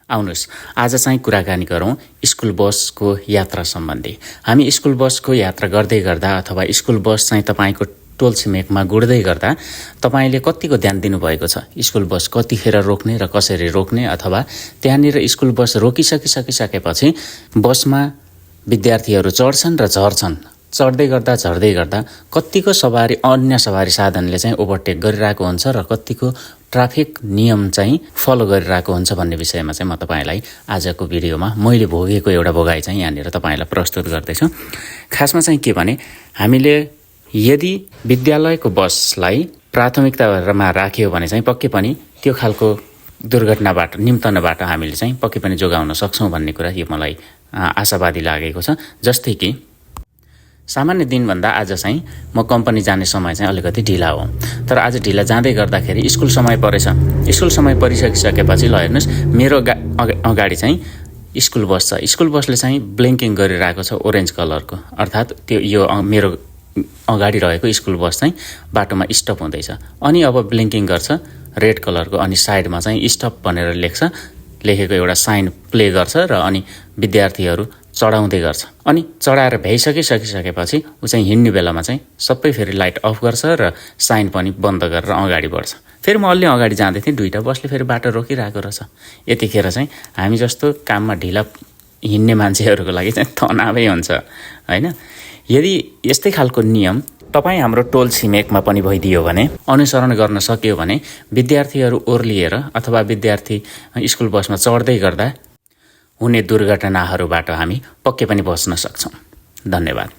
आउनुहोस् आज चाहिँ कुराकानी गरौँ स्कुल बसको यात्रा सम्बन्धी। हामी स्कुल बसको यात्रा गर्दै गर्दा अथवा स्कुल बस चाहिँ तपाईको टोल छिमेकमा गुड्दै गर्दा तपाईले कतिको ध्यान दिनुभएको छ? स्कुल बस कतिखेर रोक्ने र कसरी रोक्ने, अथवा त्यहाँनिर स्कुल बस रोकिसकेपछि बसमा विद्यार्थीहरू चढ्छन् र झर्छन्। चढ्दै गर्दा झर्दै गर्दा कतिको सवारी अन्य सवारी साधनले चाहिँ ओभरटेक गरिरहेको हुन्छ र कतिको ट्राफिक नियम चाहिँ फलो गरिरहेको हुन्छ भन्ने विषयमा चाहिँ म तपाईलाई आजको भिडियोमा मैले भोगेको एउटा भोगाइ चाहिँ यहाँनिर तपाईलाई प्रस्तुत गर्दैछु। खासमा चाहिँ के भने हामीले यदि विद्यालयको बसलाई प्राथमिकतामा राख्यो भने चाहिँ पक्कै पनि त्यो खालको दुर्घटनाबाट निम्तनबाट हामीले चाहिँ पक्कै पनि जोगाउन सक्छौं भन्ने कुरा यो मलाई आशावादी लागेको छ। जस्तै कि सामान्य दिनभन्दा आज चाहिँ म कम्पनी जाने समय चाहिँ अलिकति ढिला हो, तर आज ढिला जाँदै गर्दाखेरि स्कुल समय परेछ। स्कुल समय परिसकिसकेपछि ल हेर्नुस्, मेरो अगाडि चाहिँ स्कुल बस छ। स्कुल बसले चाहिँ ब्लिङ्किङ गरिरहेको छ ओरेन्ज कलरको, अर्थात् त्यो यो मेरो अगाडि रहेको स्कुल बस चाहिँ बाटोमा स्टप हुँदैछ। अनि अब ब्लिङ्किङ गर्छ रेड कलरको, अनि साइडमा चाहिँ स्टप भनेर लेखेको एउटा साइन प्ले गर्छ र अनि विद्यार्थीहरू चढाउँदै गर्छ। अनि चढाएर भ्याइसकेपछि ऊ चाहिँ हिँड्ने बेलामा चाहिँ सबै फेरि लाइट अफ गर्छ र साइन पनि बन्द गरेर अगाडि बढ्छ। फेरि म अलि अगाडि जाँदै थिएँ, दुईटा बसले फेरि बाटो रोकिरहेको रहेछ। यतिखेर चाहिँ हामी जस्तो काममा ढिला हिँड्ने मान्छेहरूको लागि चाहिँ तनावै हुन्छ हैन। यदि यस्तै खालको नियम तपाईँ हाम्रो टोल छिमेकमा पनि भइदियो भने, अनुसरण गर्न सकियो भने विद्यार्थीहरू ओर्लिएर अथवा विद्यार्थी स्कुल बसमा चढ्दै गर्दा हुने दुर्घटनाहरूबाट हामी पक्कै पनि बच्न सक्छौं। धन्यवाद।